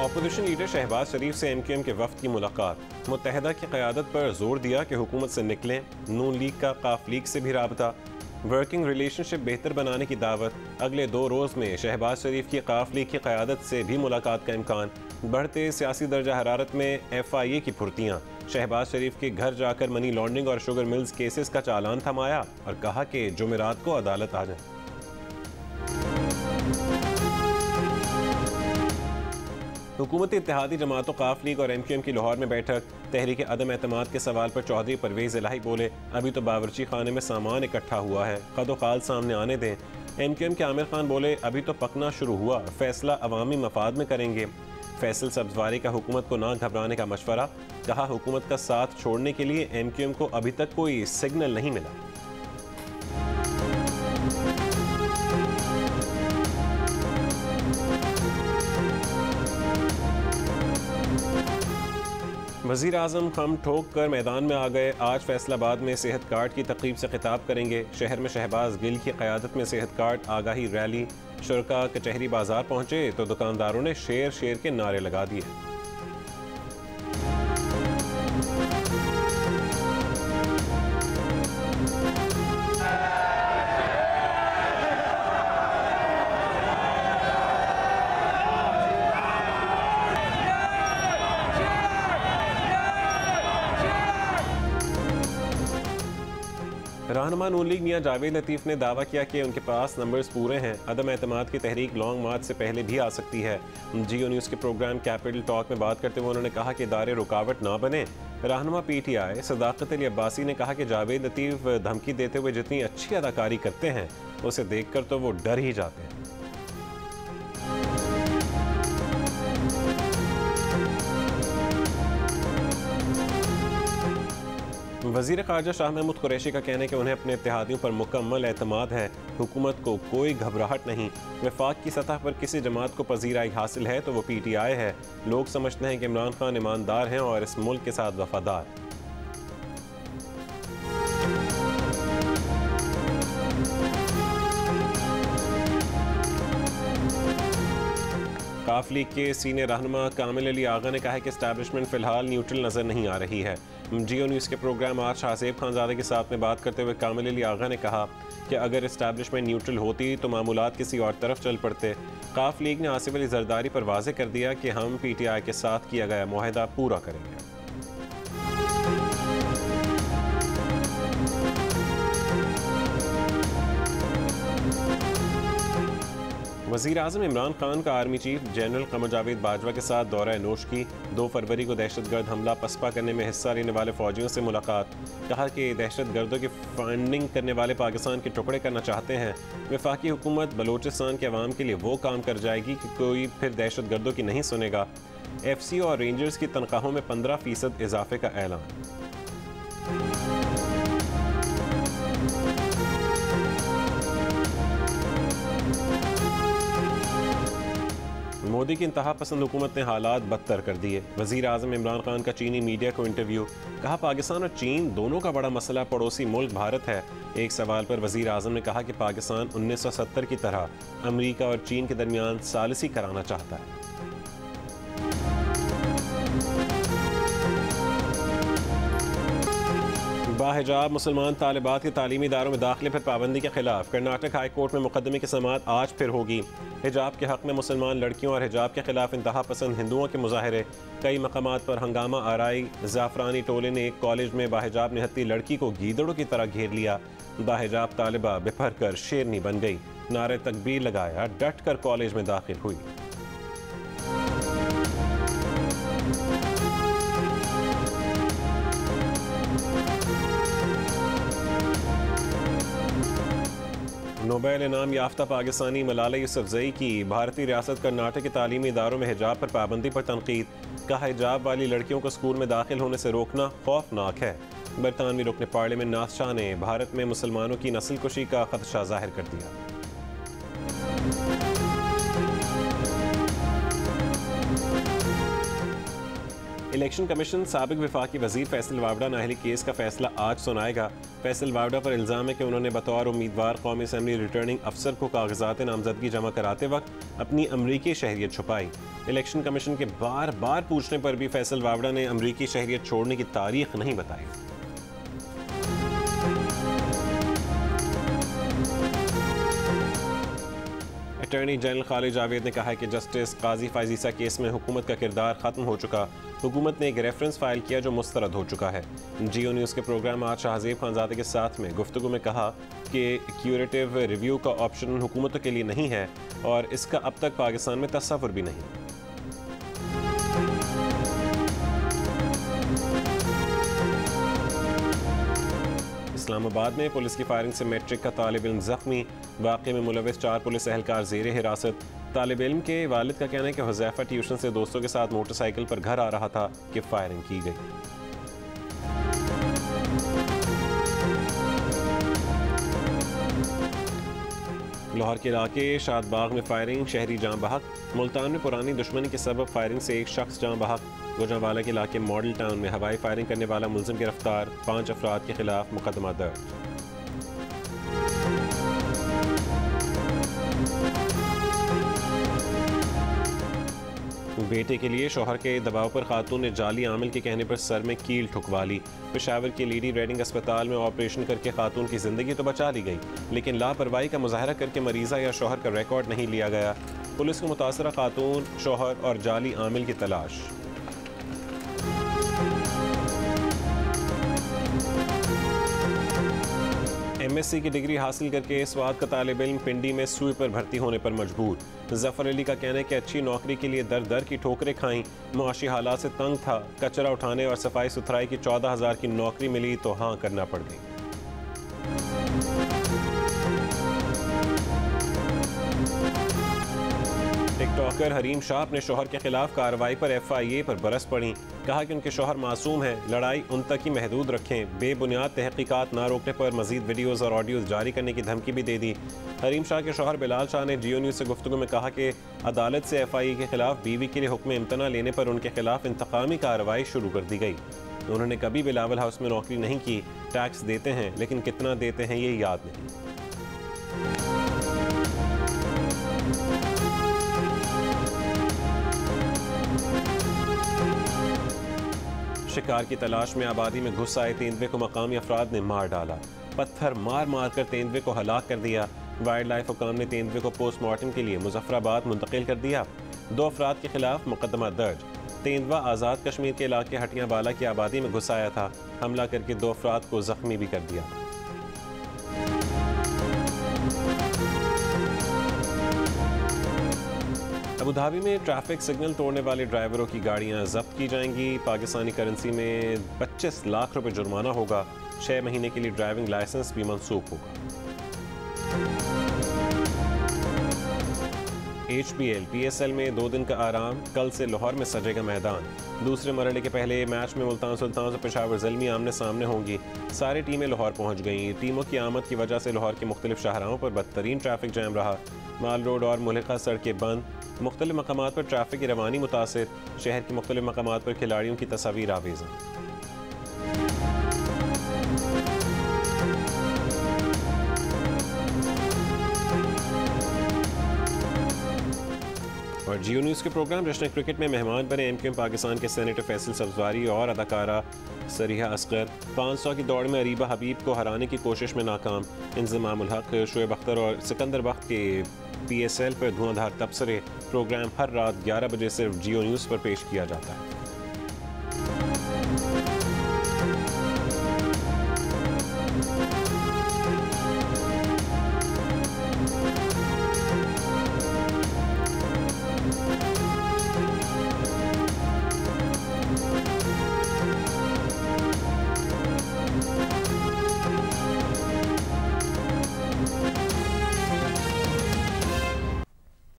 Opposition leader Shahbaz शरीफ से MQM के वफ्द की मुलाकात। मुत्तहदा की क़यादत पर जोर दिया कि हुकूमत से निकलें। नून लीग का काफ लीग से भी राबता। वर्किंग रिलेशनशिप बेहतर बनाने की दावत। अगले 2 रोज़ में शहबाज शरीफ की काफ लीग की क़यादत से भी मुलाकात का इम्कान। बढ़ते सियासी दर्जा हरारत में FIA की फुर्तियाँ। शहबाज शरीफ के घर जाकर मनी लॉन्ड्रिंग और शुगर मिल्स केसेस का चालान थमाया और कहा कि जुमेरात को अदालत आ जाए। हुकूमती इत्तेहादी जमातों काफ लीग और MQM की लाहौर में बैठक। तहरीक अदम एतमाद के सवाल पर चौधरी परवेज़ इलाही बोले, अभी तो बावर्ची खाने में सामान इकट्ठा हुआ है, कदो काल सामने आने दें। MQM के आमिर खान बोले, अभी तो पकना शुरू हुआ, फैसला अवामी मफाद में करेंगे। फैसल सब्जवारी का हुकूमत को ना घबराने का मशवरा। कहा, हुकूमत का साथ छोड़ने के लिए MQM को अभी तक कोई सिग्नल नहीं मिला। वज़ीर आज़म खम ठोक कर मैदान में आ गए। आज फैसलाबाद में सेहत कार्ड की तकरीब से खिताब करेंगे। शहर में शहबाज गिल की क़यादत में सेहत कार्ड आगाही रैली। शुरका कचहरी बाजार पहुंचे तो दुकानदारों ने शेर शेर के नारे लगा दिए। रहनुमा नून लीग मियां जावेद लतीफ़ ने दावा किया कि उनके पास नंबर्स पूरे हैं। अदम एतमाद की तहरीक लॉन्ग मार्च से पहले भी आ सकती है। जियो न्यूज़ के प्रोग्राम कैपिटल टॉक में बात करते हुए उन्होंने कहा कि इदारे रुकावट ना बने। रहनुमा PTI सदाकत अली अब्बासी ने कहा कि जावेद लतीफ़ धमकी देते हुए जितनी अच्छी अदाकारी करते हैं उसे देखकर तो वो डर ही जाते हैं। वज़ीर ख़ारजा शाह महमूद कुरैशी का कहना है कि उन्हें अपने इत्तेहादियों पर मुकम्मल एतमाद है। हुकूमत को कोई घबराहट नहीं। वफाक की सतह पर किसी जमात को पजीराई हासिल है तो वो PTI है। लोग समझते हैं कि इमरान खान ईमानदार हैं और इस मुल्क के साथ वफादार। काफ लीग के सीनियर रहनुमा कामिल अली आगा ने कहा है कि एस्टैब्लिशमेंट फ़िलहाल न्यूट्रल नज़र नहीं आ रही है। जियो न्यूज़ के प्रोग्राम आज शाहज़ेब खानज़ादे के साथ में बात करते हुए कामिल अली आगा ने कहा कि अगर एस्टैब्लिशमेंट न्यूट्रल होती तो मामूलात किसी और तरफ चल पड़ते। काफ लीग ने आसिफ अली जरदारी पर वाज़े कर दिया कि हम PTI के साथ किया गया मुआहदा पूरा करेंगे। वज़ीर आज़म इमरान खान का army chief general Qamar Javed Bajwa के साथ दौरा नोश की। 2 फरवरी को दहशतगर्द हमला पसपा करने में हिस्सा लेने वाले फ़ौजियों से मुलाकात। कहा कि दहशतगर्दों की फंडिंग करने वाले पाकिस्तान के टुकड़े करना चाहते हैं। वफाकी हुकूमत बलोचिस्तान के अवाम के लिए वो काम कर जाएगी कि कोई फिर दहशतगर्दों की नहीं सुनेगा। FC और रेंजर्स की तनख्वाहों में 15% इजाफे का ऐलान। मोदी की इंतहा पसंद हुकूमत ने हालात बदतर कर दिए। वज़ीर आज़म इमरान खान का चीनी मीडिया को इंटरव्यू। कहा, पाकिस्तान और चीन दोनों का बड़ा मसला पड़ोसी मुल्क भारत है। एक सवाल पर वज़ीर आज़म ने कहा कि पाकिस्तान 1970 की तरह अमरीका और चीन के दरमियान सालिसी कराना चाहता है। बाहिजाब मुसलमान तालिबात के तालीमी इदारों में दाखिले पर पाबंदी के खिलाफ कर्नाटक हाई कोर्ट में मुकदमे की समाअत आज फिर होगी। हिजाब के हक़ में मुसलमान लड़कियों और हिजाब के खिलाफ इंतहा पसंद हिंदुओं के मुजाहरे। कई मकामात पर हंगामा आराई। ज़ाफ़रानी टोले ने एक कॉलेज में बाहिजाब निहत्ती लड़की को गीदड़ों की तरह घेर लिया। बाहिजाब तालिबा बिफर कर शेरनी बन गई। नारे तकबीर लगाया, डट कर कॉलेज में दाखिल हुई। नोबेल इनाम याफ्ता पाकिस्तानी मलाला यूसुफजई की भारतीय रियासत कर्नाटक के तालीमी इदारों में हिजाब पर पाबंदी पर तनकीद। कहा, हिजाब वाली लड़कियों को स्कूल में दाखिल होने से रोकना खौफनाक है। बरतानवी रुकन पार्लियामेंट नाथ शाह ने भारत में मुसलमानों की नस्ल कुशी का खदशा जाहिर कर दिया। इलेक्शन कमीशन साबिक वफाकी वजीर फैसल वावड़ा नाहली केस का फैसला आज सुनाएगा। फैसल वावडा पर इल्ज़ाम है कि उन्होंने बतौर उम्मीदवार कौमी असम्बली रिटर्निंग अफसर को कागजात नामजदगी जमा कराते वक्त अपनी अमरीकी शहरियत छुपाई। इलेक्शन कमीशन के बार बार पूछने पर भी फैसल वावडा ने अमरीकी शहरियत छोड़ने की तारीख नहीं बताई। अटॉर्नी जनरल खालिद जावेद ने कहा है कि जस्टिस काजी फाइजीसा केस में हुकूमत का किरदार ख़त्म हो चुका। हुकूमत ने एक रेफरेंस फाइल किया जो मुस्तरद हो चुका है। जियो न्यूज़ के प्रोग्राम आज शाहजेब खानजादे के साथ में गुफ्तगू में कहा कि क्यूरेटिव रिव्यू का ऑप्शन हुकूमतों के लिए नहीं है और इसका अब तक पाकिस्तान में तस्वुर भी नहीं। इस्लामाबाद में पुलिस की फायरिंग से मैट्रिक का तालिब इल्म जख्मी। वाक़े में मुलविस 4 पुलिस एहलकार ज़ेरे हिरासत। तालिब इल्म के वालिद का कहना है कि हुज़ैफ़ा ट्यूशन से दोस्तों के साथ मोटरसाइकिल पर घर आ रहा था कि फायरिंग की गई। लाहौर के इलाके शादबाग में फायरिंग, शहरी जाँ बहक। मुल्तान में पुरानी दुश्मनी के सबब फायरिंग से एक शख्स जाँ बहक। गुजरांवाला के इलाके मॉडल टाउन में हवाई फायरिंग करने वाला मुलजिम गिरफ्तार। 5 अफराद के खिलाफ मुकदमा दर्ज। बेटे के लिए शौहर के दबाव पर खातून ने जाली आमिल के कहने पर सर में कील ठुकवा ली। पेशावर के लेडी रेडिंग अस्पताल में ऑपरेशन करके खातून की जिंदगी तो बचा ली गई, लेकिन लापरवाही का मुजाहरा करके मरीजा या शौहर का रिकॉर्ड नहीं लिया गया। पुलिस को मुतासरा खातून, शौहर और जाली आमिल की तलाश। MSc की डिग्री हासिल करके स्वाद का तालिब इल्म पिंडी में सुई पर भर्ती होने पर मजबूर। जफर अली का कहना है कि अच्छी नौकरी के लिए दर दर की ठोकरें खाईं, मुआशी हालात से तंग था, कचरा उठाने और सफाई सुथराई की 14,000 की नौकरी मिली तो हाँ करना पड़ गई। टिकटॉकर हरीम शाह अपने शौहर के खिलाफ कार्रवाई पर FIA पर बरस पड़ी। कहा कि उनके शौहर मासूम हैं, लड़ाई उन तक ही महदूद रखें। बेबुनियाद तहकीकात ना रोकने पर मजीद वीडियोज़ और ऑडियोज़ जारी करने की धमकी भी दे दी। हरीम शाह के शौहर बिलाल शाह ने जियो न्यूज़ से गुफ्तगू में कहा कि अदालत से FIA के खिलाफ बीवी के लिए हुक्म इम्तना लेने पर उनके खिलाफ इंतकामी कार्रवाई शुरू कर दी गई। उन्होंने कभी बिलावल हाउस में नौकरी नहीं की, टैक्स देते हैं लेकिन कितना देते हैं ये याद नहीं। शिकार की तलाश में आबादी में घुस आए तेंदुए को मकामी अफराद ने मार डाला। पत्थर मार मार कर तेंदुए को हलाक कर दिया। वाइल्ड लाइफ हुकाम ने तेंदुए को पोस्टमार्टम के लिए मुजफ्फराबाद मुंतकिल कर दिया। 2 अफराद के खिलाफ मुकदमा दर्ज। तेंदुआ आज़ाद कश्मीर के इलाके हटियावाला की आबादी में घुस आया था, हमला करके 2 अफराद को जख्मी भी कर दिया। अबू धाबी में ट्रैफिक सिग्नल तोड़ने वाले ड्राइवरों की गाड़ियां जब्त की जाएंगी। पाकिस्तानी करेंसी में 25 लाख रुपए जुर्माना होगा। 6 महीने के लिए ड्राइविंग लाइसेंस भी मंसूख होगा। HBL PSL में 2 दिन का आराम, कल से लाहौर में सजेगा मैदान। दूसरे मरहले के पहले मैच में मुल्तान सुल्तान और पेशावर ज़ल्मी आमने सामने होंगी। सारी टीमें लाहौर पहुंच गईं। टीमों की आमद की वजह से लाहौर के मुख्तलिफ शाहराहों पर बदतरीन ट्रैफिक जैम रहा। माल रोड और मुल्का सड़कें बंद। मुख्तलिफ मकामात पर ट्रैफिक की रवानी मुतासिर। शहर के मुख्तलिफ मकामात पर खिलाड़ियों की तस्वीर आवेज़। और जियो न्यूज़ के प्रोग्राम जश्न क्रिकेट में मेहमान बने MQM पाकिस्तान के सेनेटर फैसल सब्जवारी और अदाकारा सरिया असगर। 500 की दौड़ में अरीबा हबीब को हराने की कोशिश में नाकाम। इंज़मामुल हक, शोएब अख्तर और सिकंदर बख्त के PSL पर धुआंधार तबसरे। प्रोग्राम हर रात 11 बजे सिर्फ जियो न्यूज़ पर पेश किया जाता है।